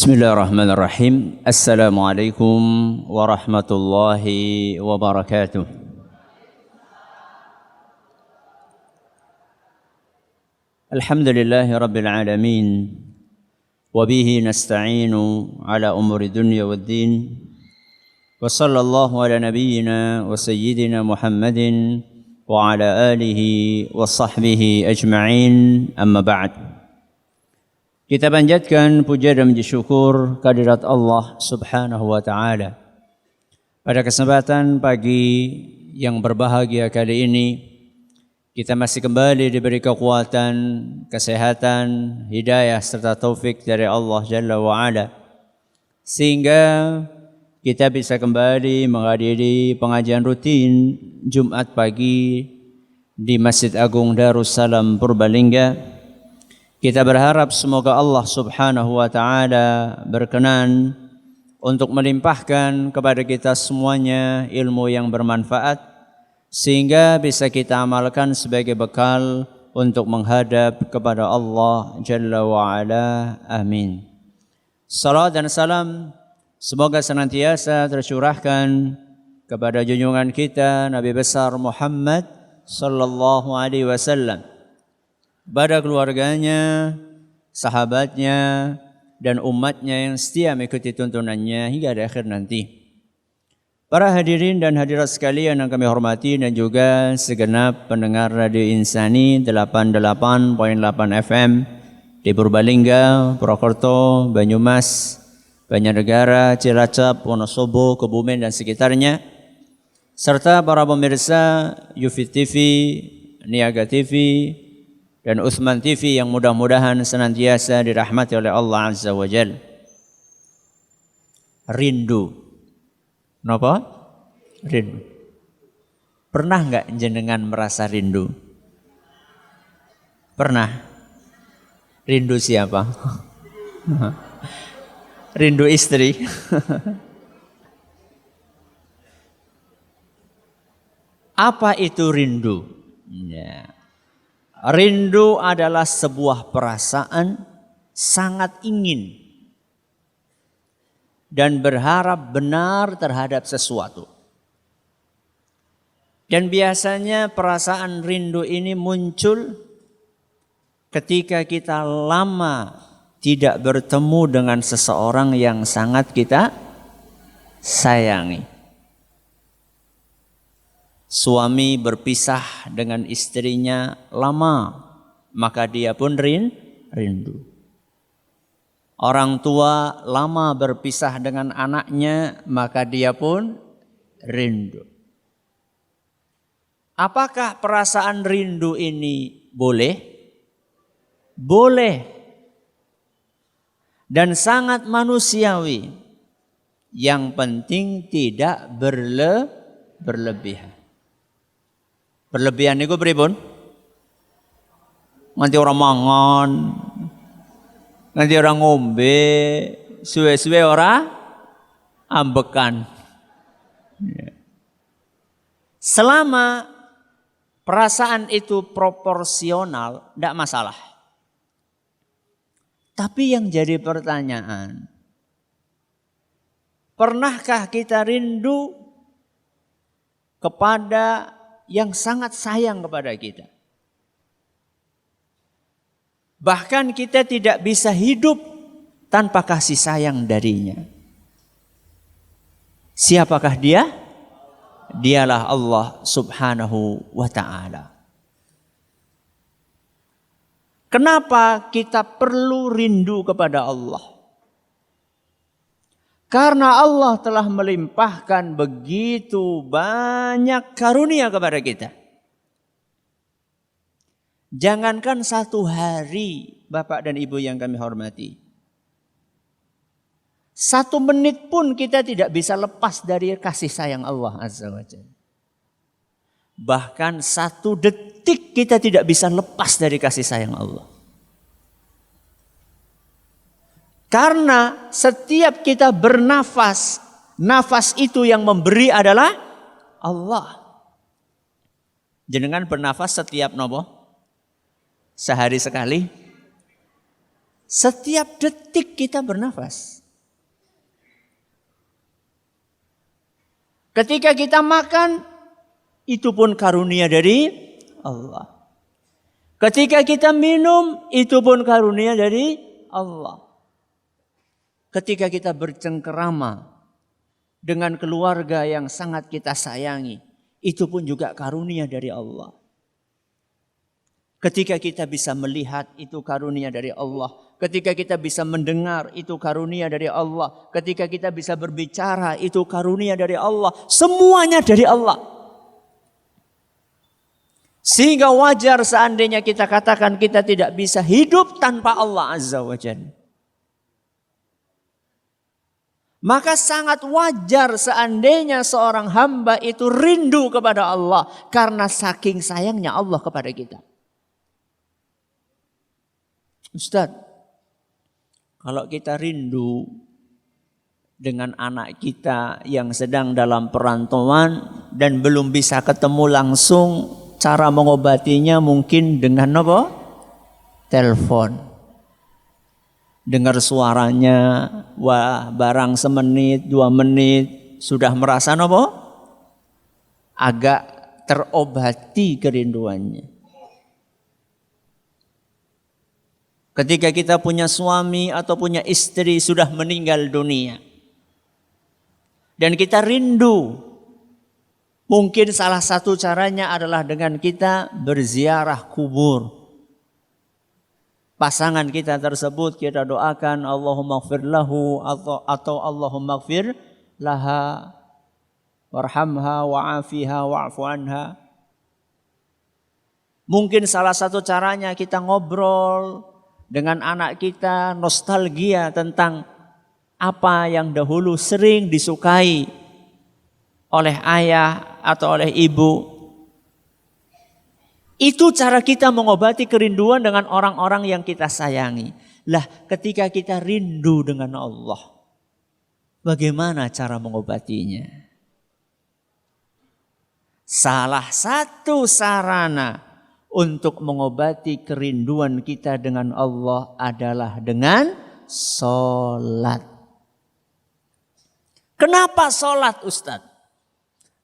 Bismillahirrahmanirrahim. Assalamualaikum warahmatullahi wabarakatuh. Alhamdulillahi rabbil alamin. Wabihi nasta'inu ala umuri dunya waddin. Wa sallallahu ala nabiyyina wa sayyidina Muhammadin wa ala alihi wa sahbihi ajma'in. Amma ba'd. Kita panjatkan puja dan puji syukur kehadirat Allah Subhanahu wa taala. Pada kesempatan pagi yang berbahagia kali ini, kita masih kembali diberi kekuatan, kesehatan, hidayah serta taufik dari Allah Jalla wa Ala, sehingga kita bisa kembali menghadiri pengajian rutin Jumat pagi di Masjid Agung Darussalam Purbalingga. Kita berharap semoga Allah Subhanahu wa taala berkenan untuk melimpahkan kepada kita semuanya ilmu yang bermanfaat sehingga bisa kita amalkan sebagai bekal untuk menghadap kepada Allah Jalla wa Ala. Amin. Salam dan salam semoga senantiasa tercurahkan kepada junjungan kita Nabi besar Muhammad sallallahu alaihi wasallam, pada keluarganya, sahabatnya, dan umatnya yang setia mengikuti tuntunannya hingga di akhir nanti. Para hadirin dan hadirat sekalian yang kami hormati dan juga segenap pendengar Radio Insani 88.8 FM di Purbalingga, Purwokerto, Banyumas, Banjarnegara, Cilacap, Wonosobo, Kebumen dan sekitarnya, serta para pemirsa Yufid TV, Niaga TV, dan Uthman TV yang mudah-mudahan senantiasa dirahmati oleh Allah Azza wa Jal. Rindu. Kenapa? Rindu. Pernah enggak jenengan merasa rindu? Pernah. Rindu siapa? Rindu istri. Apa itu rindu? Ya. Rindu adalah sebuah perasaan sangat ingin dan berharap benar terhadap sesuatu. Dan biasanya perasaan rindu ini muncul ketika kita lama tidak bertemu dengan seseorang yang sangat kita sayangi. Suami berpisah dengan istrinya lama, maka dia pun rindu. Orang tua lama berpisah dengan anaknya, maka dia pun rindu. Apakah perasaan rindu ini boleh? Boleh. Dan sangat manusiawi. Yang penting tidak berlebihan. Berlebihan niku pripun? Nganti orang mangan, nganti orang ngombe, suwe-suwe ora ambekan. Selama perasaan itu proporsional, tidak masalah. Tapi yang jadi pertanyaan, pernahkah kita rindu kepada yang sangat sayang kepada kita? Bahkan kita tidak bisa hidup tanpa kasih sayang darinya. Siapakah dia? Dialah Allah Subhanahu wa ta'ala. Kenapa kita perlu rindu kepada Allah? Karena Allah telah melimpahkan begitu banyak karunia kepada kita. Jangankan satu hari, Bapak dan Ibu yang kami hormati. 1 menit pun kita tidak bisa lepas dari kasih sayang Allah Azza wa Jalla. Bahkan 1 detik kita tidak bisa lepas dari kasih sayang Allah. Karena setiap kita bernafas, nafas itu yang memberi adalah Allah. Jenengan bernafas setiap nopo? Sehari sekali? Setiap detik kita bernafas. Ketika kita makan, itu pun karunia dari Allah. Ketika kita minum, itu pun karunia dari Allah. Ketika kita bercengkerama dengan keluarga yang sangat kita sayangi, itu pun juga karunia dari Allah. Ketika kita bisa melihat, itu karunia dari Allah. Ketika kita bisa mendengar, itu karunia dari Allah. Ketika kita bisa berbicara, itu karunia dari Allah. Semuanya dari Allah. Sehingga wajar seandainya kita katakan kita tidak bisa hidup tanpa Allah Azza wa Jalla. Maka sangat wajar seandainya seorang hamba itu rindu kepada Allah. Karena saking sayangnya Allah kepada kita. Ustaz, kalau kita rindu dengan anak kita yang sedang dalam perantauan dan belum bisa ketemu langsung, cara mengobatinya mungkin dengan apa? Telepon. Dengar suaranya, wah barang semenit, 2 menit, sudah merasa apa? Agak terobati kerinduannya. Ketika kita punya suami atau punya istri sudah meninggal dunia. Dan kita rindu. Mungkin salah satu caranya adalah dengan kita berziarah kubur. Pasangan kita tersebut kita doakan Allahumma gfir lahu atau Allahumma gfir laha warhamha wa'afiha wa'fu anha. Mungkin salah satu caranya kita ngobrol dengan anak kita, nostalgia tentang apa yang dahulu sering disukai oleh ayah atau oleh ibu. Itu cara kita mengobati kerinduan dengan orang-orang yang kita sayangi. Lah, ketika kita rindu dengan Allah, bagaimana cara mengobatinya? Salah satu sarana untuk mengobati kerinduan kita dengan Allah adalah dengan sholat. Kenapa sholat, Ustaz?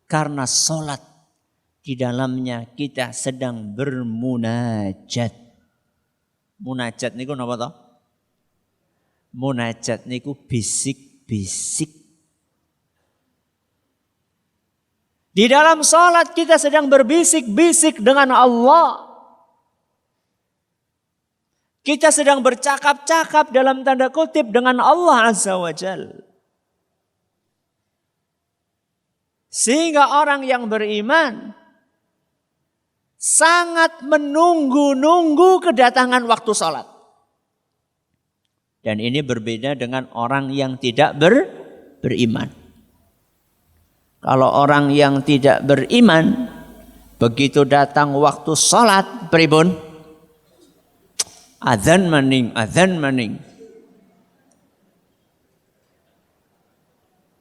Karena sholat di dalamnya kita sedang bermunajat. Munajat niku napa toh? Munajat niku bisik-bisik. Di dalam sholat kita sedang berbisik-bisik dengan Allah. Kita sedang bercakap-cakap dalam tanda kutip dengan Allah Azza wa Jalla. Sehingga orang yang beriman sangat menunggu-nunggu kedatangan waktu sholat. Dan ini berbeda dengan orang yang tidak beriman. Kalau orang yang tidak beriman, begitu datang waktu sholat, pripun? Adzan maning, adzan maning.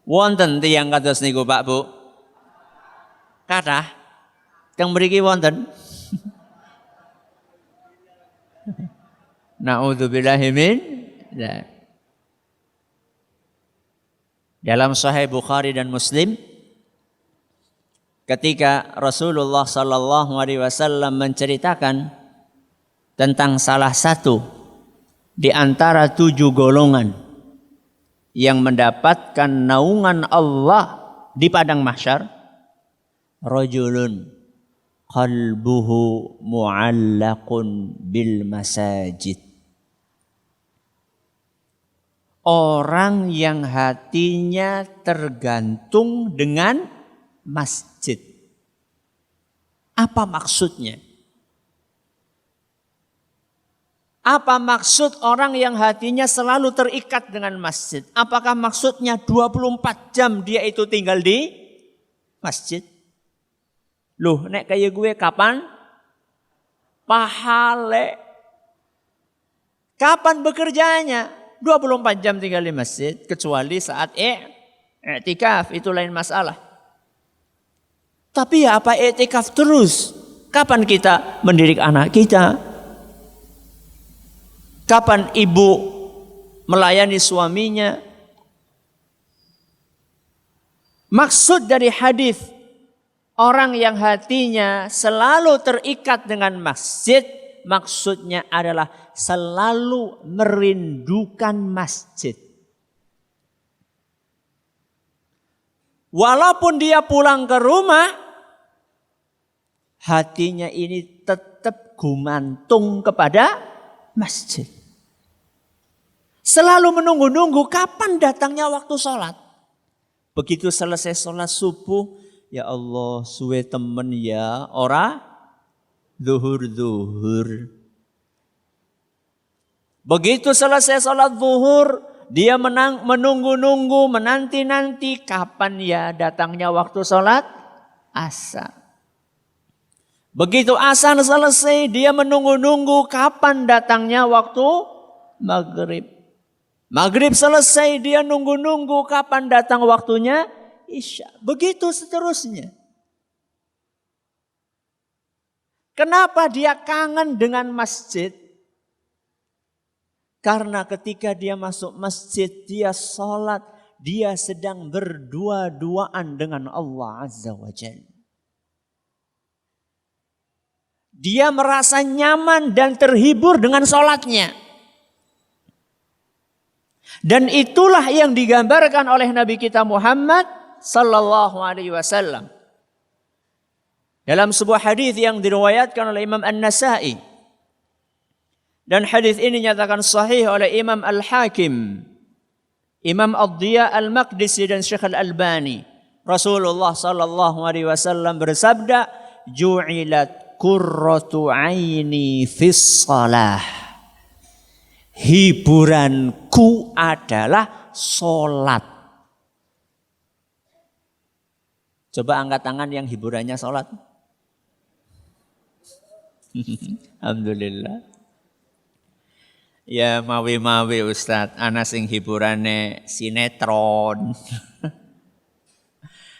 Wonten tiyang kados niku Pak Bu? Kathah teng mriki wonten. Na'udzubillahi min dzalik. Dalam Sahih Bukhari dan Muslim, ketika Rasulullah sallallahu alaihi wasallam menceritakan tentang salah satu di antara 7 golongan yang mendapatkan naungan Allah di padang mahsyar, rajulun qalbuhu mu'allaqun bil masajid. Orang yang hatinya tergantung dengan masjid. Apa maksudnya? Apa maksud orang yang hatinya selalu terikat dengan masjid? Apakah maksudnya 24 jam dia itu tinggal di masjid? Loh, nek kayak gue kapan? Pahale. Kapan bekerjanya? 24 jam tinggal di masjid, kecuali saat i'tikaf, itu lain masalah. Tapi ya apa i'tikaf terus? Kapan kita mendidik anak kita? Kapan ibu melayani suaminya? Maksud dari hadis orang yang hatinya selalu terikat dengan masjid, maksudnya adalah selalu merindukan masjid. Walaupun dia pulang ke rumah, hatinya ini tetap gumantung kepada masjid. Selalu menunggu-nunggu kapan datangnya waktu sholat. Begitu selesai sholat subuh, ya Allah suwe temen ya, ora zuhur. Begitu selesai sholat zuhur, dia menunggu-nunggu, menanti-nanti kapan ya datangnya waktu sholat asar. Begitu asar selesai, dia menunggu-nunggu kapan datangnya waktu maghrib. Maghrib selesai, dia nunggu-nunggu kapan datang waktunya isya. Begitu seterusnya. Kenapa dia kangen dengan masjid? Karena ketika dia masuk masjid, dia sholat, dia sedang berdua-duaan dengan Allah Azza wa Jalla. Dia merasa nyaman dan terhibur dengan sholatnya. Dan itulah yang digambarkan oleh Nabi kita Muhammad sallallahu alaihi wasallam. Dalam sebuah hadis yang diriwayatkan oleh Imam An-Nasa'i. Dan hadis ini nyatakan sahih oleh Imam Al-Hakim, Imam Ad-Diya Al-Maqdisi dan Syekh Al-Albani. Rasulullah sallallahu alaihi wasallam bersabda, "Ju'ilat qurratu 'aini fis shalah." Hiburanku adalah sholat. Coba angkat tangan yang hiburannya sholat. Alhamdulillah. Ya mawi-mawi Ustadz, ana sing hiburane sinetron.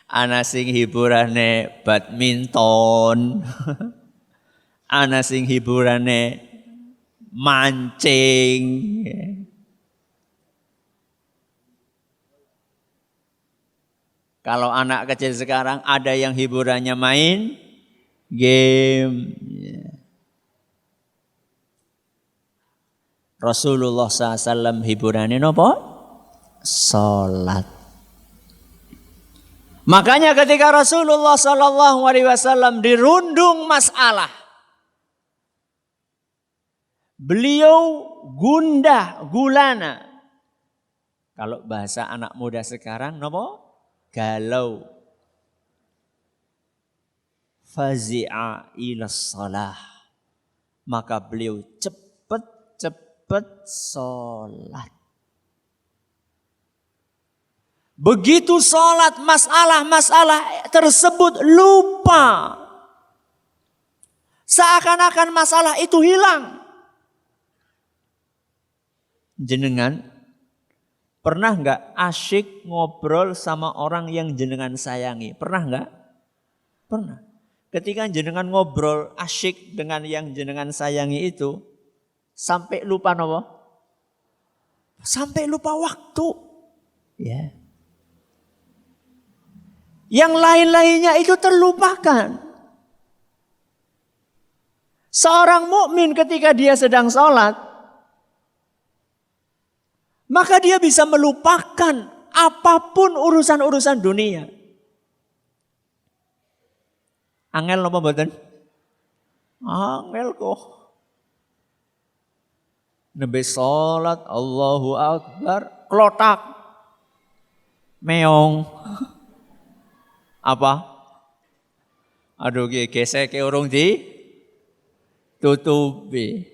Ana sing hiburane badminton. Ana sing hiburane mancing. Kalau anak kecil sekarang ada yang hiburannya main game. Rasulullah SAW hiburannya apa? Salat. Makanya ketika Rasulullah SAW dirundung masalah, beliau gundah gulana. Kalau bahasa anak muda sekarang apa? Galau. Fazi'a ila shalah. Maka beliau cepat sholat. Begitu sholat, masalah-masalah tersebut lupa. Seakan-akan masalah itu hilang. Jenengan pernah nggak asyik ngobrol sama orang yang jenengan sayangi? Pernah nggak? Pernah. Ketika jenengan ngobrol asyik dengan yang jenengan sayangi itu, sampai lupa apa? Sampai lupa waktu. Ya. Yang lain-lainnya itu terlupakan. Seorang mukmin ketika dia sedang sholat, maka dia bisa melupakan apapun urusan-urusan dunia. Angel apa mboten? Angel kok. Nabi sholat, Allahu Akbar, klotak, meong. Apa? Aduh gesek ke urung di tutupi.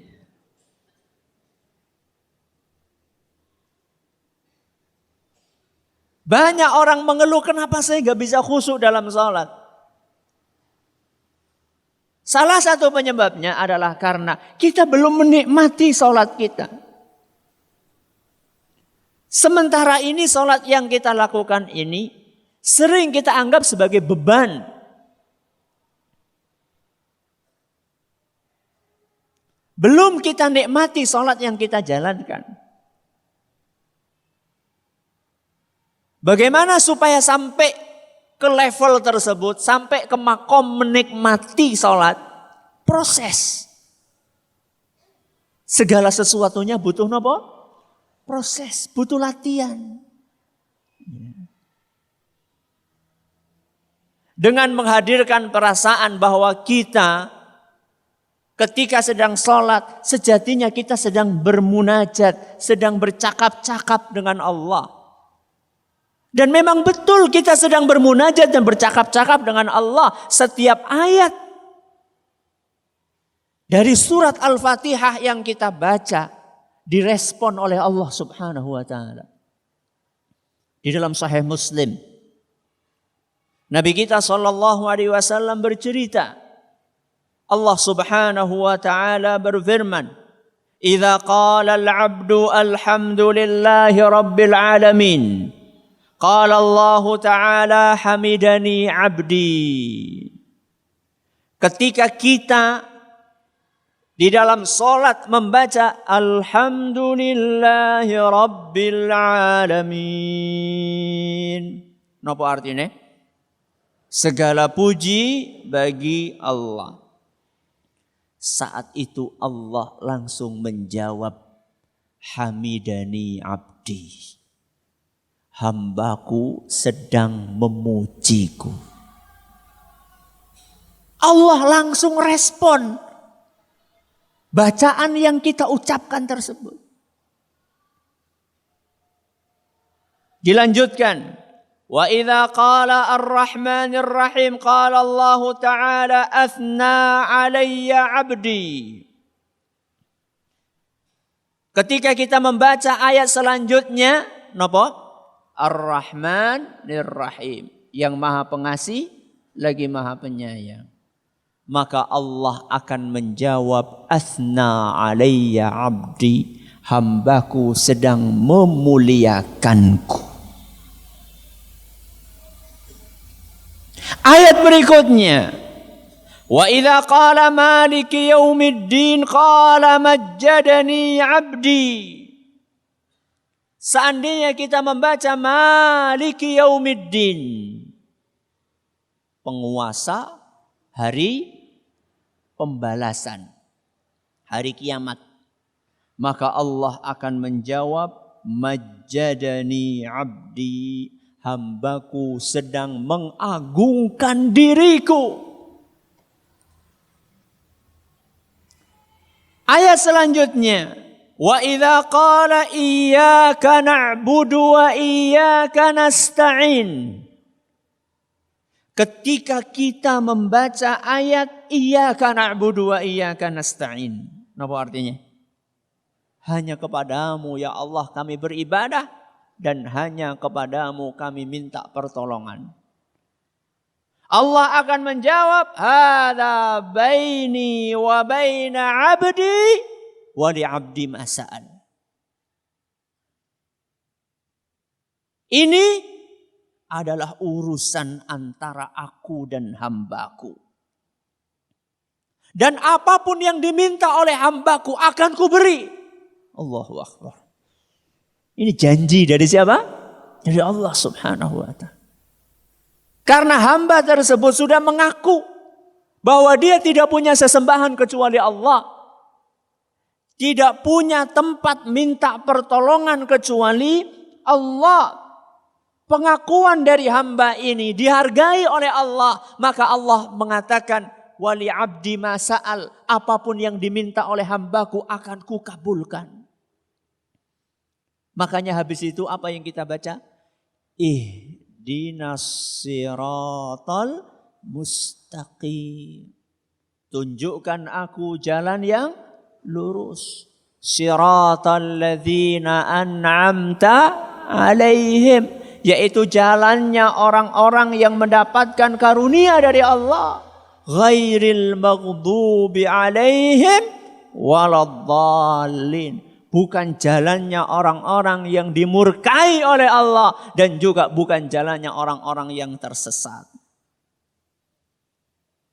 Banyak orang mengeluh, kenapa saya gak bisa khusyuk dalam sholat? Salah satu penyebabnya adalah karena kita belum menikmati sholat kita. Sementara ini sholat yang kita lakukan ini sering kita anggap sebagai beban. Belum kita nikmati sholat yang kita jalankan. Bagaimana supaya sampai ke level tersebut, sampai ke makom menikmati sholat? Proses. Segala sesuatunya butuh apa? Proses, butuh latihan. Dengan menghadirkan perasaan bahwa kita ketika sedang sholat, sejatinya kita sedang bermunajat, sedang bercakap-cakap dengan Allah. Dan memang betul kita sedang bermunajat dan bercakap-cakap dengan Allah. Setiap ayat dari surat Al-Fatihah yang kita baca direspon oleh Allah Subhanahu wa taala. Di dalam Sahih Muslim, Nabi kita sallallahu alaihi wasallam bercerita, Allah Subhanahu wa taala berfirman, "Idza qala al-'abdu alhamdulillahi rabbil alamin, qala Allah taala hamidani 'abdi." Ketika kita di dalam salat membaca alhamdulillahi rabbil alamin, napa artinya? Segala puji bagi Allah. Saat itu Allah langsung menjawab, hamidani abdi. Hambaku sedang memujiku. Allah langsung respon bacaan yang kita ucapkan tersebut. Dilanjutkan. Wa idza qala ar-rahmanir rahim qala Allah ta'ala athna 'alayya 'abdi. Ketika kita membaca ayat selanjutnya, napa? Ar-Rahmanir Rahim, yang Maha Pengasih lagi Maha Penyayang. Maka Allah akan menjawab, athna 'alayya 'abdi, hambaku sedang memuliakanku. Ayat berikutnya, wa idza qala maliki yaumiddin qala majjadani 'abdi. Seandainya kita membaca maliki yaumiddin, penguasa hari pembalasan, hari kiamat, maka Allah akan menjawab, majjadani 'abdi, hambaku sedang mengagungkan diriku. Ayat selanjutnya, wa idza qala iyyaka na'budu wa iyyaka nasta'in. Ketika kita membaca ayat iyyaka na'budu wa iyyaka nasta'in, apa artinya? Hanya kepadamu ya Allah kami beribadah, dan hanya kepadamu kami minta pertolongan. Allah akan menjawab, hadza baini wa baina 'abdi wa li 'abdi ma sa'al. Ini adalah urusan antara aku dan hambaku. Dan apapun yang diminta oleh hambaku akan kuberi. Allahu Akbar. Ini janji dari siapa? Dari Allah Subhanahu wa ta'ala. Karena hamba tersebut sudah mengaku bahwa dia tidak punya sesembahan kecuali Allah. Tidak punya tempat minta pertolongan kecuali Allah. Pengakuan dari hamba ini dihargai oleh Allah. Maka Allah mengatakan, wali abdi ma sa'al, apapun yang diminta oleh hambaku akan kukabulkan. Makanya habis itu apa yang kita baca? Ihdinas siratal mustaqim. Tunjukkan aku jalan yang lurus. Siratal ladzina an'amta alaihim. Yaitu jalannya orang-orang yang mendapatkan karunia dari Allah. Ghairil maghdubi alaihim waladdallin. Bukan jalannya orang-orang yang dimurkai oleh Allah. Dan juga bukan jalannya orang-orang yang tersesat.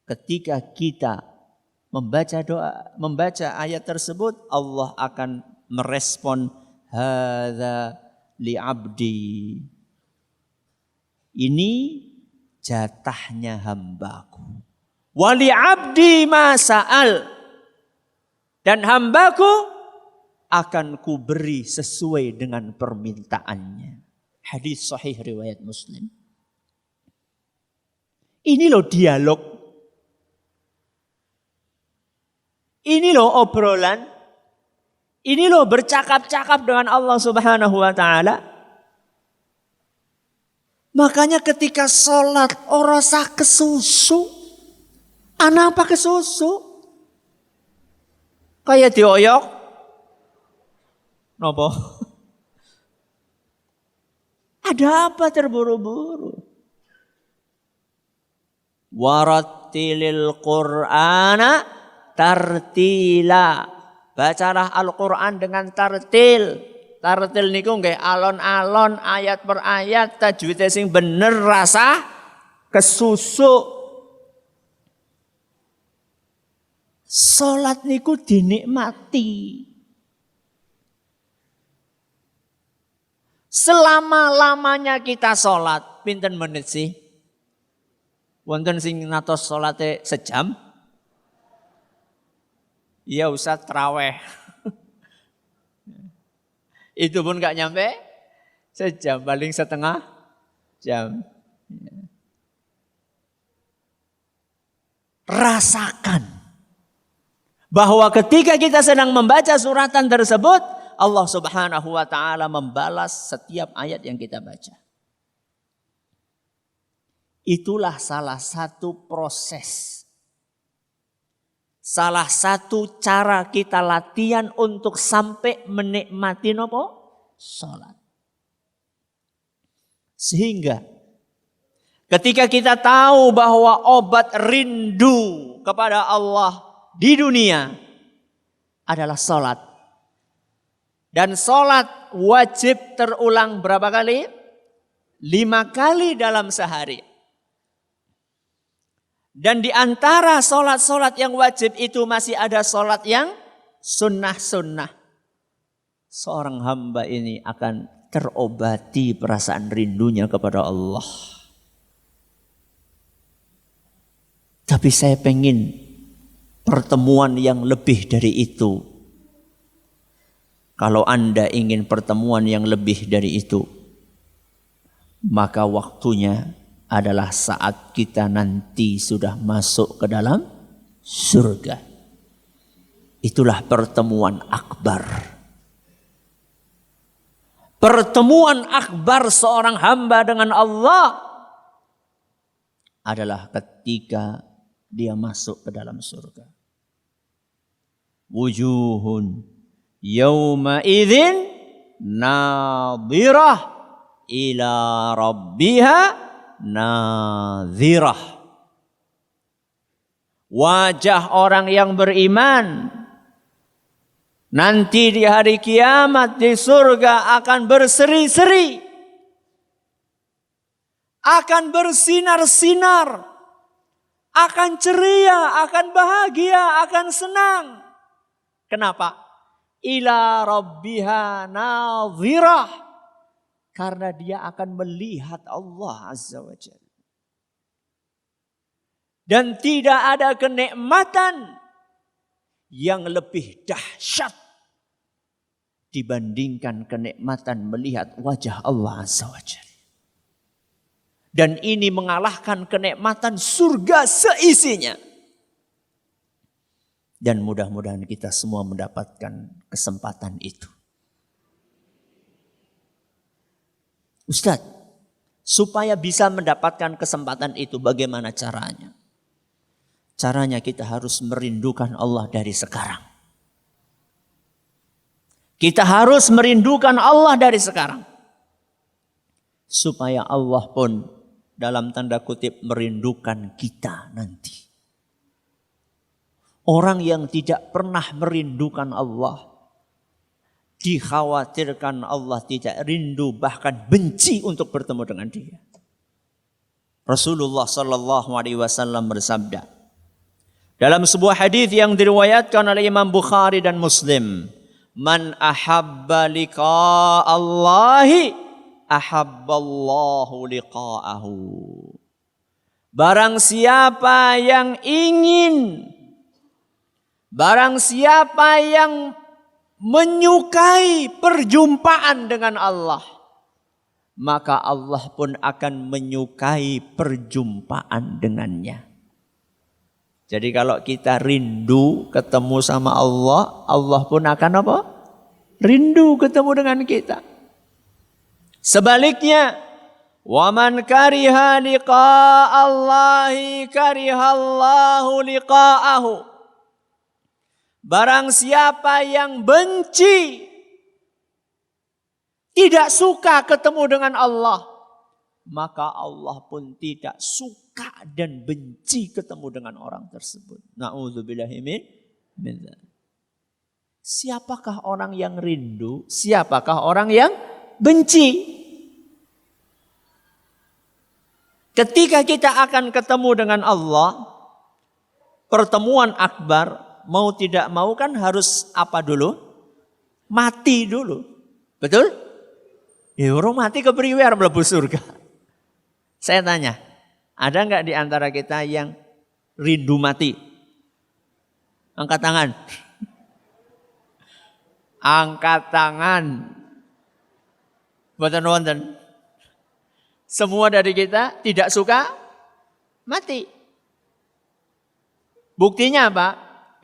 Ketika kita membaca ayat tersebut, Allah akan merespon hadza li'abdi. Ini jatahnya hambaku. Wa li'abdi ma sa'al. Dan hambaku akan kuberi sesuai dengan permintaannya. Hadis sahih riwayat Muslim. Ini loh dialog. Ini loh obrolan. Ini loh bercakap-cakap dengan Allah Subhanahu wa ta'ala. Makanya ketika sholat orang sah kesusu. Anak apa kesusu? Kayak dioyok. Nopo? Ada apa terburu-buru? Warattilil Qur'ana tartila. Bacalah Al-Quran dengan tartil. Tartil niku nggih alon-alon ayat per ayat, tajwid sing bener, rasa kesusu. Salat niku dinikmati. Selama-lamanya kita salat, pinten menit sih? Wonten sing natos salate sejam? Iya Ustaz, traweh. Itu pun gak nyampe sejam, paling setengah jam. Rasakan bahwa ketika kita sedang membaca suratan tersebut, Allah Subhanahu wa ta'ala membalas setiap ayat yang kita baca. Itulah salah satu proses. Salah satu cara kita latihan untuk sampai menikmati nopo? Salat. Sehingga ketika kita tahu bahwa obat rindu kepada Allah di dunia adalah salat. Dan salat wajib terulang berapa kali? 5 kali dalam sehari. Dan di antara salat-salat yang wajib itu masih ada salat yang sunnah-sunnah. Seorang hamba ini akan terobati perasaan rindunya kepada Allah. Tapi saya pengen pertemuan yang lebih dari itu. Kalau Anda ingin pertemuan yang lebih dari itu, maka waktunya adalah saat kita nanti sudah masuk ke dalam surga. Itulah pertemuan akbar. Pertemuan akbar seorang hamba dengan Allah adalah ketika dia masuk ke dalam surga. Wujuhun yawma idzin nadhirah ila rabbiha nadhirah. Wajah orang yang beriman nanti di hari kiamat di surga akan berseri-seri, akan bersinar-sinar, akan ceria, akan bahagia, akan senang. Kenapa? Ila rabbiha nadhirah. Karena dia akan melihat Allah Azza wa Jalla. Dan tidak ada kenikmatan yang lebih dahsyat dibandingkan kenikmatan melihat wajah Allah Azza wa Jalla. Dan ini mengalahkan kenikmatan surga seisinya. Dan mudah-mudahan kita semua mendapatkan kesempatan itu. Ustadz, supaya bisa mendapatkan kesempatan itu bagaimana caranya? Caranya kita harus merindukan Allah dari sekarang. Kita harus merindukan Allah dari sekarang. Supaya Allah pun dalam tanda kutip merindukan kita nanti. Orang yang tidak pernah merindukan Allah, dikhawatirkan Allah tidak rindu bahkan benci untuk bertemu dengan dia. Rasulullah sallallahu alaihi wasallam bersabda Dalam sebuah hadis yang diriwayatkan oleh Imam Bukhari dan Muslim, man ahabba liqa Allahi ahabballahu liqa'ahu. Barang siapa yang menyukai perjumpaan dengan Allah, maka Allah pun akan menyukai perjumpaan dengannya. Jadi kalau kita rindu ketemu sama Allah, Allah pun akan apa? Rindu ketemu dengan kita. Sebaliknya, wa man kariha liqa Allahi karihallahu liqa'ahu. Barang siapa yang benci, tidak suka ketemu dengan Allah, maka Allah pun tidak suka dan benci ketemu dengan orang tersebut. Na'udzubillahi min dzalik. Siapakah orang yang rindu? Siapakah orang yang benci? Ketika kita akan ketemu dengan Allah, pertemuan akbar, mau tidak mau kan harus apa dulu? Mati dulu. Betul? Ya orang mati kepriwe arep mlebu surga. Saya tanya, ada enggak di antara kita yang rindu mati? Angkat tangan. Angkat tangan. Mboten wonten. Semua dari kita tidak suka mati. Buktinya apa?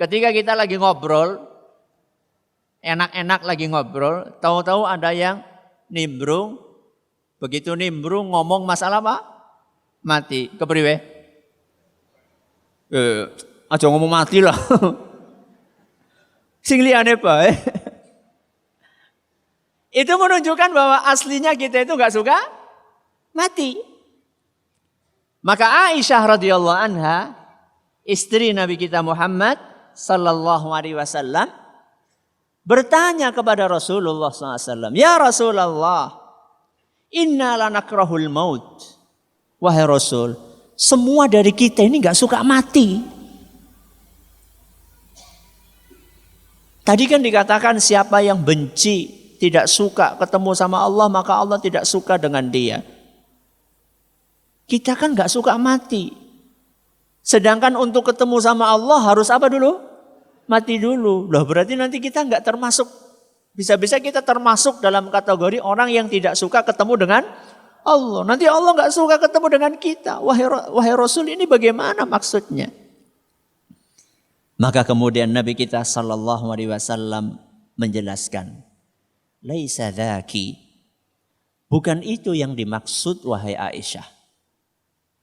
Ketika kita lagi ngobrol, enak-enak lagi ngobrol, tahu-tahu ada yang nimbrung. Begitu nimbrung ngomong masalah apa? Mati. Kepriwe? Aja ngomong mati lah. Sing liyane bae. Itu menunjukkan bahwa aslinya kita itu enggak suka mati. Maka Aisyah radhiyallahu anha, istri Nabi kita Muhammad sallallahu alaihi wasallam, bertanya kepada Rasulullah SAW, ya Rasulullah, inna lanakrahul maut. Wahai Rasul, semua dari kita ini gak suka mati. Tadi kan dikatakan siapa yang benci, tidak suka ketemu sama Allah, maka Allah tidak suka dengan dia. Kita kan gak suka mati. Sedangkan untuk ketemu sama Allah harus apa dulu? Mati dulu. Loh berarti nanti kita gak termasuk, bisa-bisa kita termasuk dalam kategori orang yang tidak suka ketemu dengan Allah. Nanti Allah gak suka ketemu dengan kita. Wahai Rasul, ini bagaimana maksudnya? Maka kemudian Nabi kita sallallahu alaihi wasallam menjelaskan, laisa dzaki. Bukan itu yang dimaksud wahai Aisyah.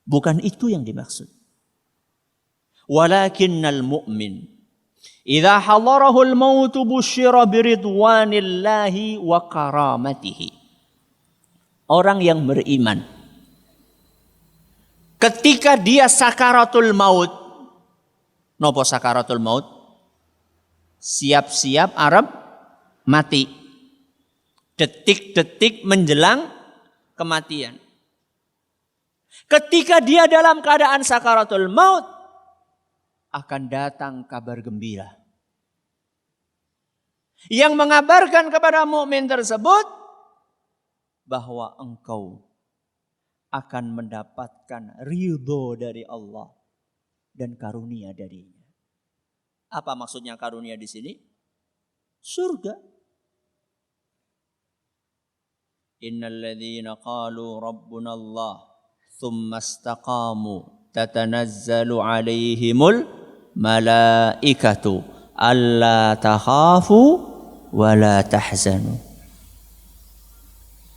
Bukan itu yang dimaksud. Walakinnal mu'min idza hadarahul mautu busyira biridwanillahi wa karamatihi. Orang yang beriman, ketika dia sakaratul maut, nopo sakaratul maut? Siap-siap arep mati. Detik-detik menjelang kematian. Ketika dia dalam keadaan sakaratul maut, akan datang kabar gembira yang mengabarkan kepada mukmin tersebut bahwa engkau akan mendapatkan ridho dari Allah dan karunia darinya. Apa maksudnya karunia di sini? Surga. Innal ladzina qalu rabbuna Allah tsumma istaqamu tatanazzalu alaihimul malaikatu alla takhafu wa la tahzanu.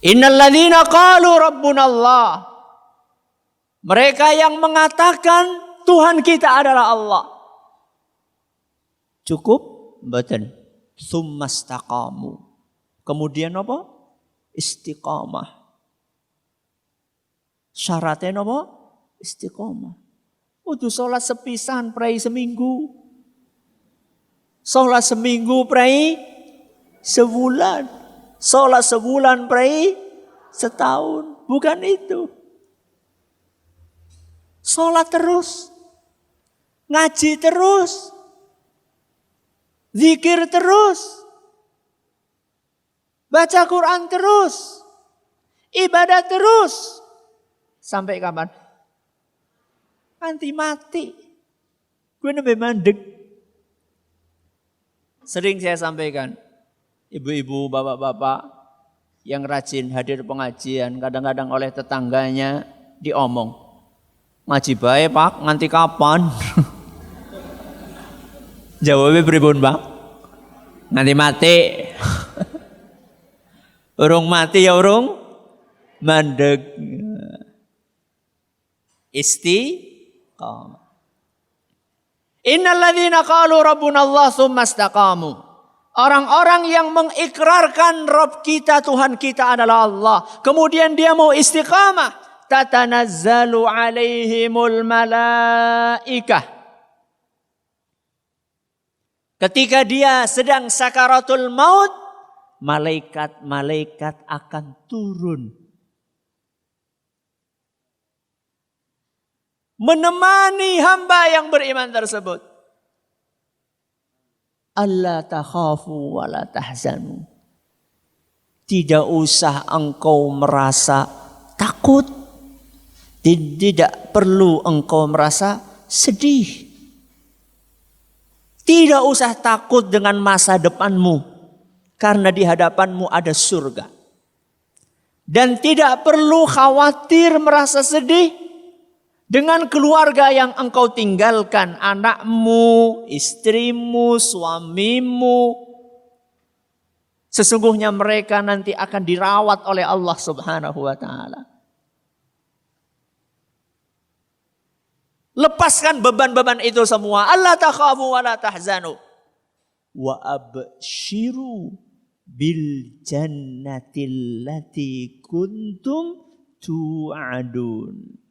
Innal ladzina qalu rabbuna Allah. Mereka yang mengatakan Tuhan kita adalah Allah. Cukup? Mboten. Tsumastaqamu. Kemudian apa? Istiqamah. Syaratnya apa? Istiqamah. Kudu salat sepisan prai seminggu. Salat seminggu prai sebulan. Salat sebulan prai setahun. Bukan itu. Salat terus. ngaji terus, zikir terus, baca Quran terus, ibadah terus. Sampai kapan? Nanti mati. Gue nembe mandek. Sering saya sampaikan, ibu-ibu, bapak-bapak yang rajin hadir pengajian, kadang-kadang oleh tetangganya diomong, ngaji bae Pak, nganti kapan? Jawabnya pripun Pak? Nganti mati. Urung mati ya urung mandek. Istiqamah. Innal ladzina qalu rabbuna Allah tsumma istaqamu. Orang-orang yang mengikrarkan Rabb kita, Tuhan kita adalah Allah, kemudian dia mau istiqamah, tatanazzalu alaihimul malaikah. Ketika dia sedang sakaratul maut, malaikat-malaikat akan turun menemani hamba yang beriman tersebut. Alla takhafu wa la tahzanu. Tidak usah engkau merasa takut. Tidak perlu engkau merasa sedih. Tidak usah takut dengan masa depanmu. Karena di hadapanmu ada surga. Dan tidak perlu khawatir merasa sedih dengan keluarga yang engkau tinggalkan, anakmu, istrimu, suamimu. Sesungguhnya mereka nanti akan dirawat oleh Allah Subhanahu wa taala. Lepaskan beban-beban itu semua. Allah takhafu wa la tahzanu. Wa abshiru bil jannatil lati kuntum tu'adun.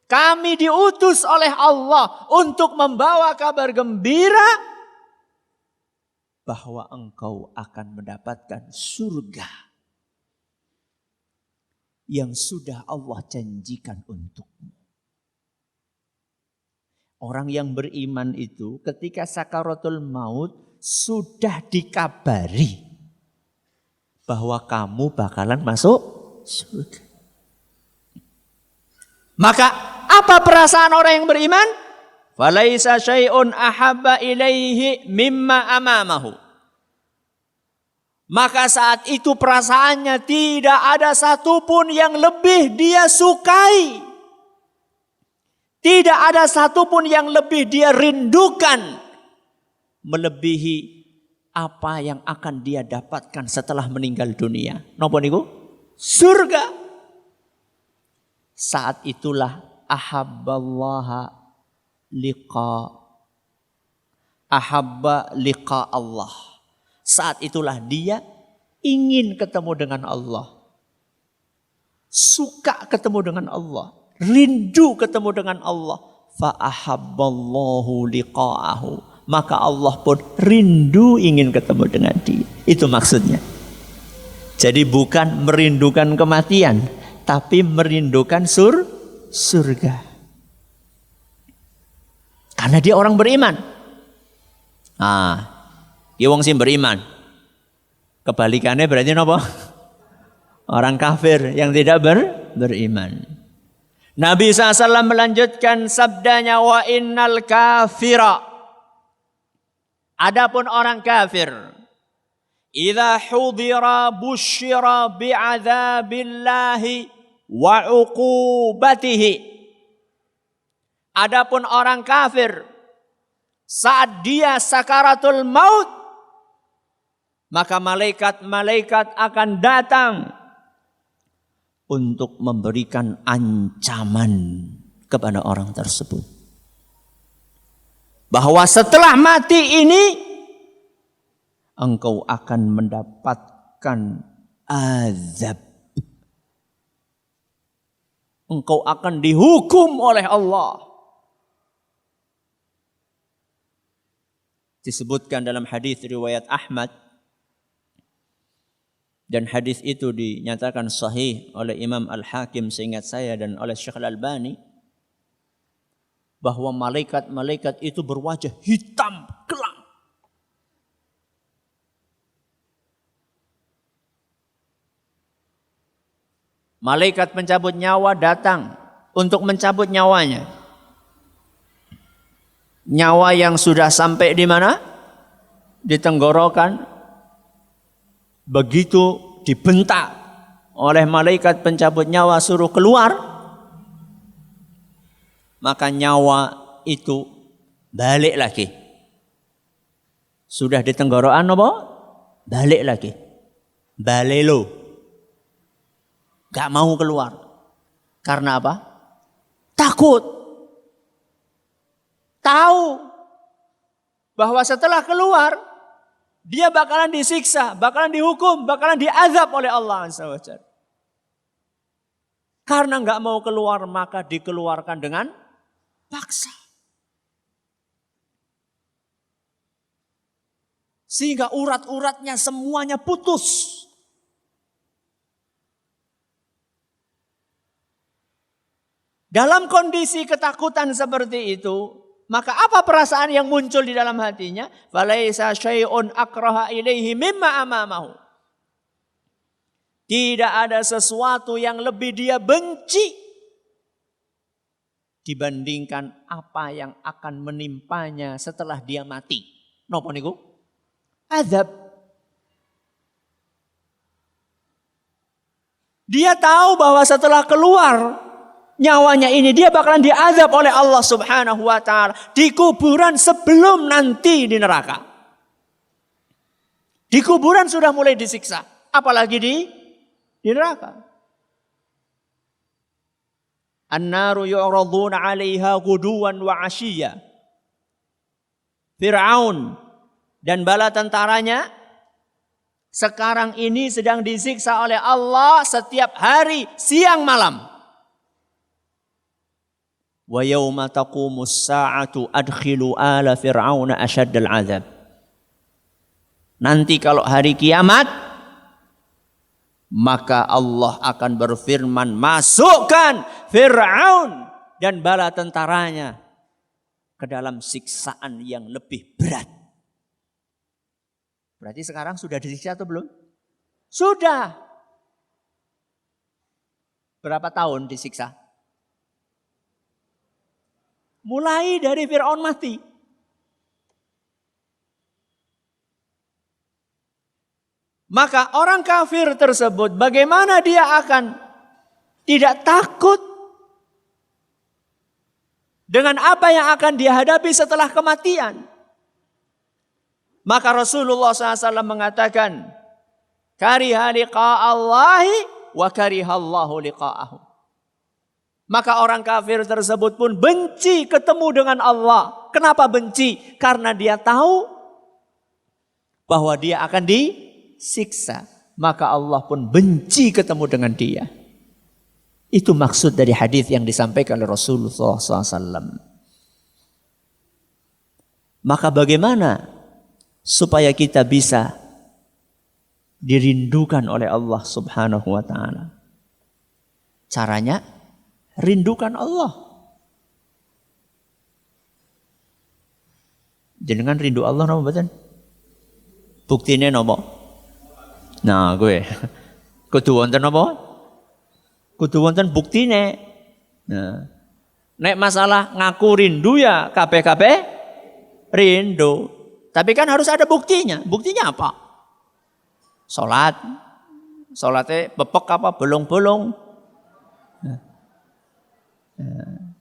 Kami diutus oleh Allah untuk membawa kabar gembira bahwa engkau akan mendapatkan surga yang sudah Allah janjikan untukmu. Orang yang beriman itu ketika sakaratul maut sudah dikabari bahwa kamu bakalan masuk surga. Maka apa perasaan orang yang beriman? Falaisa syai'un ahabba ilaihi mimma amamahu. Maka saat itu perasaannya tidak ada satupun yang lebih dia sukai. Tidak ada satupun yang lebih dia rindukan. Melebihi apa yang akan dia dapatkan setelah meninggal dunia. Napa niku? Surga. Saat itulah ahabba liqa Allah. Saat itulah dia ingin ketemu dengan Allah. Suka ketemu dengan Allah. Rindu ketemu dengan Allah. Fa ahabballahu liqa'ahu. Maka Allah pun rindu ingin ketemu dengan dia. Itu maksudnya. Jadi bukan merindukan kematian, tapi merindukan surga. Karena dia orang beriman. Dia wong sing beriman. Kebalikannya berarti apa? Orang kafir yang tidak beriman. Nabi SAW melanjutkan sabdanya, wa innal kafira. Adapun orang kafir, idza hudira busyira bi'adzabillahi wa uqubatihi. Adapun orang kafir, saat dia sakaratul maut, maka malaikat-malaikat akan datang untuk memberikan ancaman kepada orang tersebut. Bahwa setelah mati ini, engkau akan mendapatkan azab. Engkau akan dihukum oleh Allah. Disebutkan dalam hadis riwayat Ahmad. Dan hadis itu dinyatakan sahih oleh Imam Al-Hakim seingat saya dan oleh Syekh Al-Albani. bahwa malaikat-malaikat itu berwajah hitam kelam. Malaikat pencabut nyawa datang untuk mencabut nyawanya. Nyawa yang sudah sampai di mana? Di tenggorokan. Begitu dibentak oleh malaikat pencabut nyawa suruh keluar, maka nyawa itu balik lagi. Sudah di tenggorokan apa? Balik lagi. Balelo. Gak mau keluar. Karena apa? Takut. Tahu bahwa setelah keluar dia bakalan disiksa, bakalan dihukum, bakalan diazab oleh Allah Azza wa Jalla. Karena gak mau keluar maka dikeluarkan dengan paksa. Sehingga urat-uratnya semuanya putus. Dalam kondisi ketakutan seperti itu, maka apa perasaan yang muncul di dalam hatinya? Falaisa syai'un akraha ilaihi mimma amamahu. Tidak ada sesuatu yang lebih dia benci dibandingkan apa yang akan menimpanya setelah dia mati. Napa niku? Azab. Dia tahu bahwa setelah keluar nyawanya ini dia bakalan diazab oleh Allah Subhanahu wa taala di kuburan sebelum nanti di neraka. Di kuburan sudah mulai disiksa, apalagi di neraka. An-naru yu'raduna 'alaiha ghuduwan wa 'ashiyya. Fir'aun dan bala tentaranya sekarang ini sedang disiksa oleh Allah setiap hari siang malam. Wa yauma taqumus sa'atu adkhilu ala fir'auna asyaddal 'adzab. Nanti kalau hari kiamat maka Allah akan berfirman, masukkan Fir'aun dan bala tentaranya ke dalam siksaan yang lebih berat. Berarti sekarang sudah disiksa atau belum? Sudah. Berapa tahun disiksa? Mulai dari Fir'aun mati. Maka orang kafir tersebut bagaimana dia akan tidak takut dengan apa yang akan dia hadapi setelah kematian. Maka Rasulullah SAW mengatakan, kariha liqa'allahi wa karihallahu liqa'ahu. Maka orang kafir tersebut pun benci ketemu dengan Allah. Kenapa benci? Karena dia tahu bahwa dia akan disiksa. Maka Allah pun benci ketemu dengan dia. Itu maksud dari hadis yang disampaikan oleh Rasulullah SAW. Maka bagaimana supaya kita bisa dirindukan oleh Allah Subhanahu wa ta'ala? Caranya, rindukan Allah. Jenengan rindu Allah napa mboten? Buktine napa? Nah, gue kudu wonten napa? Kudu wonten buktine. Nah, nek masalah ngaku rindu ya kabeh-kabeh rindu. Tapi kan harus ada buktinya. Buktinya apa? Salat. Salatnya bepek apa? Bolong-bolong.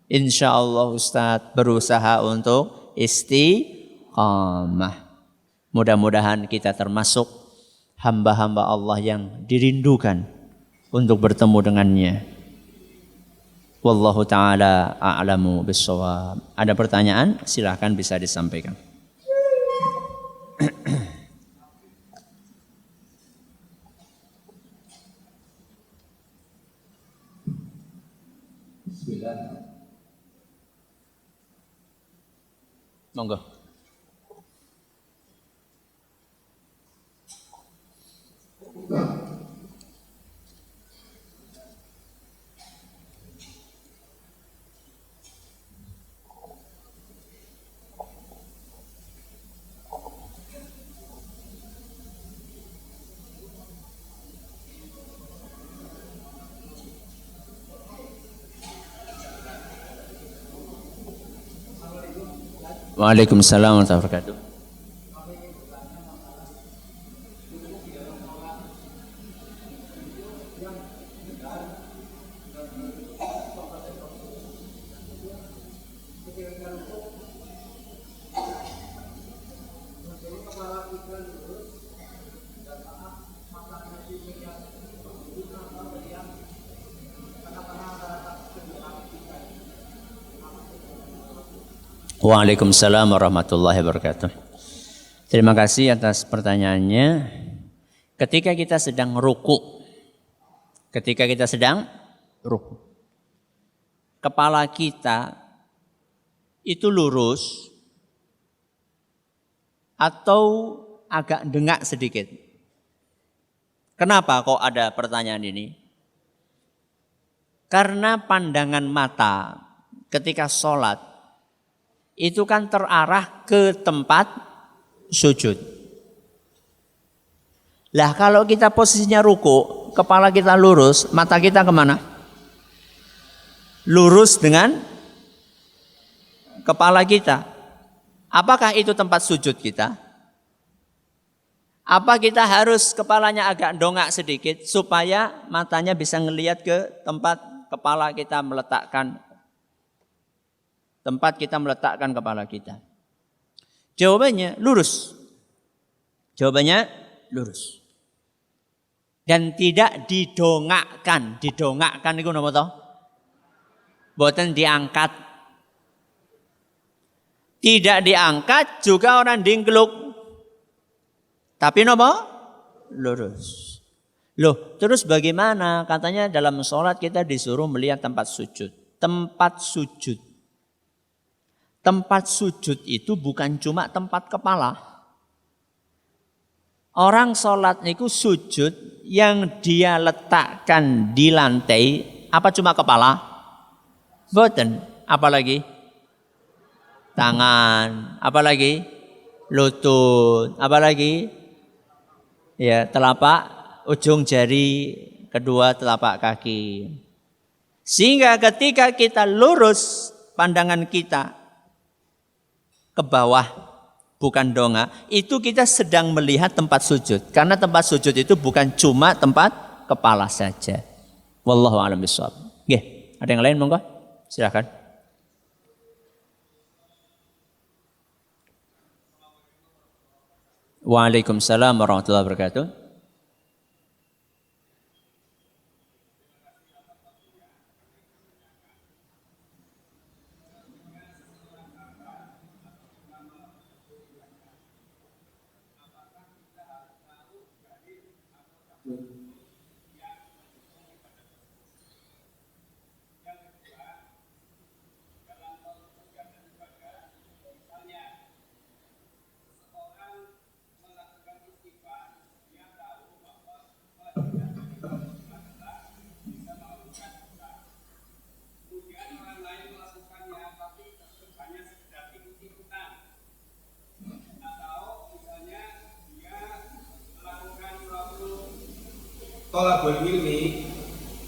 Insya Allah Ustadz berusaha untuk istiqamah. Mudah-mudahan kita termasuk hamba-hamba Allah yang dirindukan untuk bertemu dengannya. Wallahu ta'ala a'lamu bissawab. Ada pertanyaan? Silahkan bisa disampaikan. Monggo. Waalaikumsalam warahmatullahi wabarakatuh. Waalaikumsalam warahmatullahi wabarakatuh. Terima kasih atas pertanyaannya. Ketika kita sedang ruku, kepala kita itu lurus atau agak dengak sedikit. Kenapa kok ada pertanyaan ini? Karena pandangan mata ketika sholat itu kan terarah ke tempat sujud. Lah kalau kita posisinya ruku, kepala kita lurus, mata kita kemana? Lurus dengan kepala kita. Apakah itu tempat sujud kita? Apa kita harus kepalanya agak dongak sedikit supaya matanya bisa ngelihat ke tempat kepala kita meletakkan kepala kita? Jawabannya lurus. Dan tidak didongakkan. Didongakkan itu napa toh? Boten diangkat. Tidak diangkat juga orang dingkluk. Tapi napa? Lurus. Loh, terus bagaimana? Katanya dalam sholat kita disuruh melihat tempat sujud. Tempat sujud itu bukan cuma tempat kepala. Orang sholat itu sujud yang dia letakkan di lantai, apa cuma kepala? Boten, apalagi? Tangan, apalagi? Lutut, apalagi? Ya, telapak ujung jari, kedua telapak kaki. Sehingga ketika kita lurus pandangan kita ke bawah, bukan dongak, itu kita sedang melihat tempat sujud. Karena tempat sujud itu bukan cuma tempat kepala saja. Wallahu a'lam bishawab. Nggih, ada yang lain monggo? Silakan. Waalaikumsalam warahmatullahi wabarakatuh. Thalabul ilmi,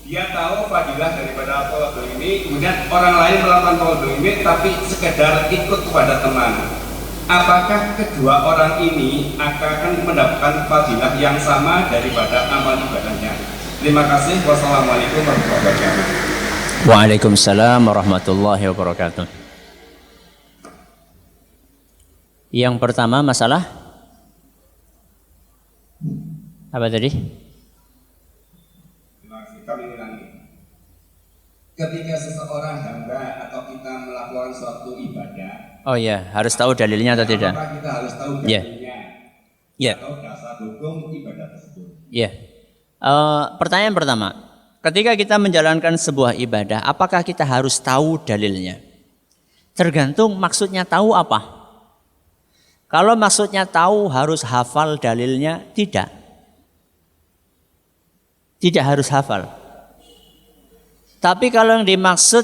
dia tahu fadilah daripada thalabul ilmi, kemudian orang lain melakukan thalabul ilmi tapi sekedar ikut kepada teman. Apakah kedua orang ini akan mendapatkan fadilah yang sama daripada amal ibadahnya? Terima kasih. Wassalamualaikum warahmatullahi wabarakatuh. Waalaikumsalam warahmatullahi wabarakatuh. Yang pertama masalah apa tadi? Kami ulangi. Ketika seseorang hamba atau kita melakukan suatu ibadah, oh ya, harus tahu dalilnya atau tidak? Apakah kita harus tahu dalilnya? Ya. Atau dasar hukum ibadah tersebut? Ya. Pertanyaan pertama, ketika kita menjalankan sebuah ibadah, apakah kita harus tahu dalilnya? Tergantung maksudnya tahu apa. Kalau maksudnya tahu harus hafal dalilnya, tidak. Tidak harus hafal. Tapi kalau yang dimaksud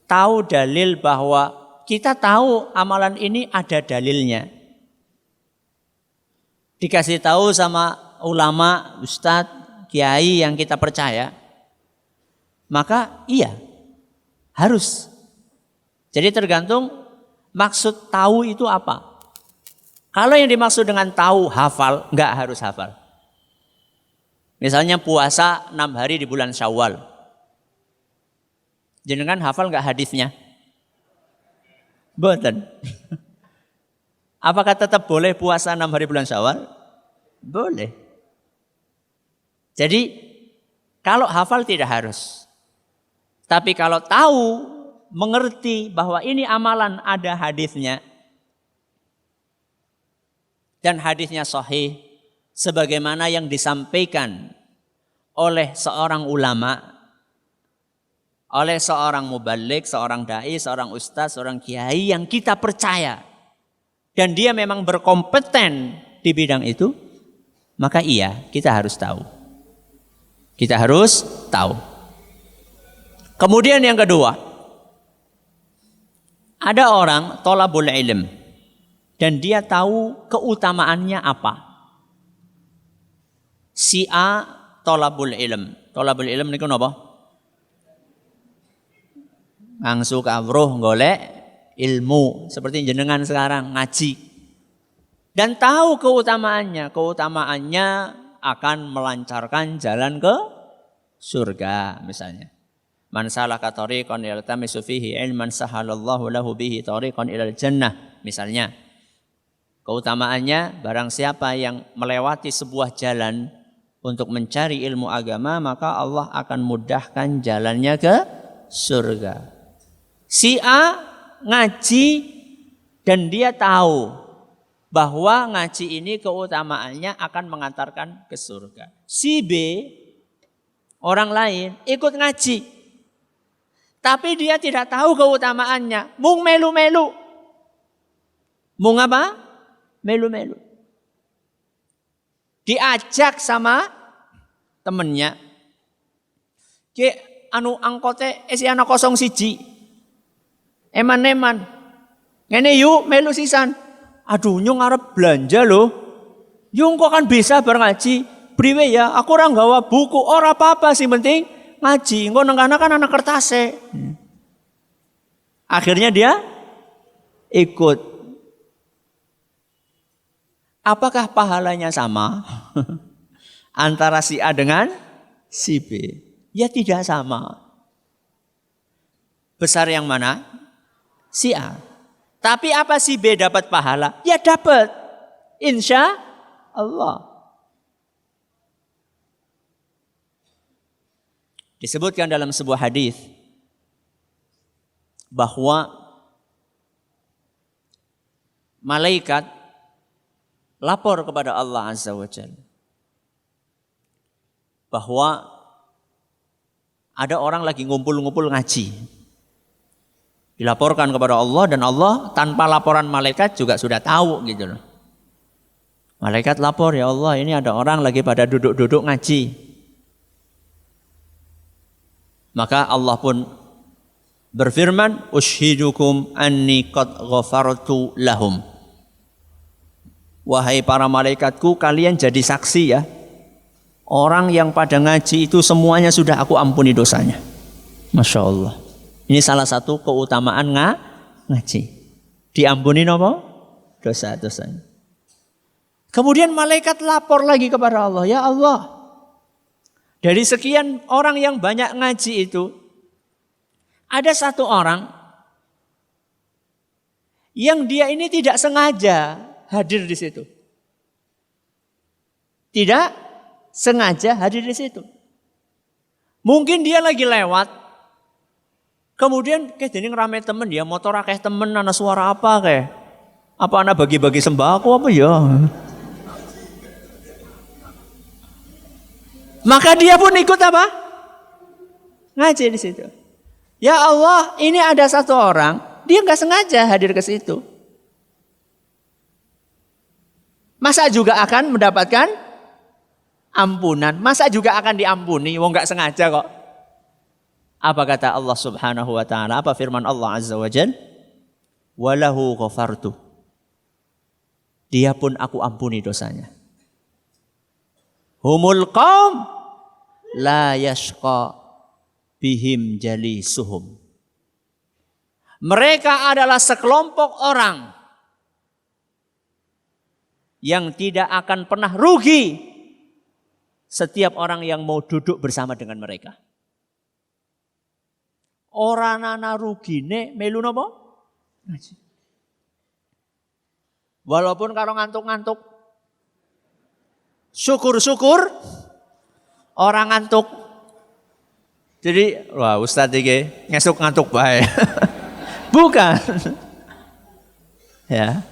tahu dalil bahwa kita tahu amalan ini ada dalilnya. Dikasih tahu sama ulama, ustadz, kiai yang kita percaya. Maka iya, harus. Jadi tergantung Maksud tahu itu apa? Kalau yang dimaksud dengan tahu hafal, enggak harus hafal. Misalnya puasa 6 hari di bulan Syawal. Jenengan hafal enggak hadisnya? Boten. Apakah tetap boleh puasa 6 hari bulan Syawal? Boleh. Jadi kalau hafal tidak harus. Tapi kalau tahu, mengerti bahwa ini amalan ada hadisnya. Dan hadisnya sahih sebagaimana yang disampaikan oleh seorang ulama, oleh seorang muballigh, seorang dai, seorang ustaz, seorang kiai yang kita percaya dan dia memang berkompeten di bidang itu, maka iya, kita harus tahu. Kita harus tahu. Kemudian yang kedua, ada orang thalabul ilm dan dia tahu keutamaannya apa. Si A thalabul ilm. Thalabul ilm niku napa? Ngangsu kawruh golek ilmu seperti jenengan sekarang ngaji. Dan tahu keutamaannya. Keutamaannya akan melancarkan jalan ke surga misalnya. Man salaka tariqan yaltamisu fihi ilman sahalallahu lahu bihi tariqan ilal jannah misalnya. Keutamaannya barang siapa yang melewati sebuah jalan untuk mencari ilmu agama maka Allah akan mudahkan jalannya ke surga. Si A ngaji dan dia tahu bahwa ngaji ini keutamaannya akan mengantarkan ke surga. Si B orang lain ikut ngaji tapi dia tidak tahu keutamaannya, mung melu-melu. Mung apa? Melu-melu. Diajak sama temennya. Ki anu angkote isi anak 01. Eman-eman. Ngene yuk melu sisan. Aduh nyung arep belanja loh. Yung kok kan bisa bar ngaji. Priwe ya, aku ora nggawa buku, ora apa-apa sih penting ngaji. Engko nang kana kan anak kertase. Akhirnya dia ikut. Apakah pahalanya sama antara si A dengan si B? Ya tidak sama. Besar yang mana? Si A. Tapi apa si B dapat pahala? Ya dapat. Insya Allah. Disebutkan dalam sebuah hadis bahwa malaikat lapor kepada Allah Azza wa Jalla bahwa ada orang lagi ngumpul-ngumpul ngaji. Dilaporkan kepada Allah dan Allah tanpa laporan malaikat juga sudah tahu gitu loh. Malaikat lapor, ya Allah ini ada orang lagi pada duduk-duduk ngaji. Maka Allah pun berfirman, "Ushidukum anni qad ghafartu lahum." Wahai para malaikatku, kalian jadi saksi ya. Orang yang pada ngaji itu semuanya sudah aku ampuni dosanya. Masya Allah. Ini salah satu keutamaan ngaji. Diampuni apa? Dosa-dosanya. Kemudian malaikat lapor lagi kepada Allah. Ya Allah, dari sekian orang yang banyak ngaji itu, ada satu orang yang dia ini tidak sengaja hadir di situ. Tidak sengaja hadir di situ. Mungkin dia lagi lewat. Kemudian kayak jadi rame temen dia motor akeh temen ana suara apa kayak. Apa ana bagi-bagi sembako apa ya? Maka dia pun ikut apa? Ngaji di situ. Ya Allah, ini ada satu orang, dia nggak sengaja hadir ke situ. Masa juga akan mendapatkan ampunan? Masa juga akan diampuni? Wong nggak sengaja kok. Apa kata Allah Subhanahu wa taala? Apa firman Allah Azza wa Jalla? Walahu ghafartu. Dia pun aku ampuni dosanya. Humul qaum la yashqa bihim jalisuhum. Mereka adalah sekelompok orang yang tidak akan pernah rugi setiap orang yang mau duduk bersama dengan mereka. Orang ana rugine melu napa? Ngaji. Walaupun karo ngantuk-ngantuk. Syukur-syukur orang ngantuk. Jadi, wah Ustadz iki ngesuk ngantuk bae. Bukan. Ya.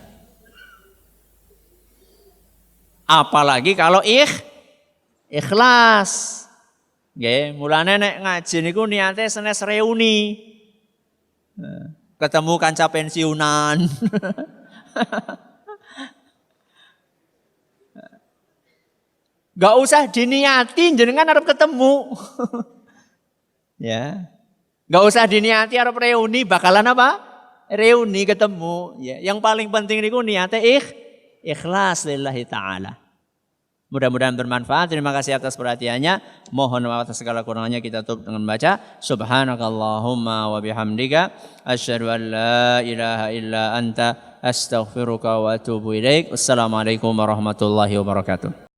Apalagi kalau ikhlas. Nggih, mulane nek ngaji niku niate senes reuni. Ketemu kanca pensiunan. Gak usah diniati jenengan arep ketemu. Ya. Gak usah diniati arep reuni, bakalan apa? Reuni ketemu. Ya. Yang paling penting niku niate ikhlas lillahi ta'ala. Mudah-mudahan bermanfaat. Terima kasih atas perhatiannya. Mohon maaf atas segala kurangannya. Kita tutup dengan baca Subhanakallahumma wa bihamdika asyhadu an la ilaha illa anta astaghfiruka wa atubu ilaik. Wassalamualaikum warahmatullahi wabarakatuh.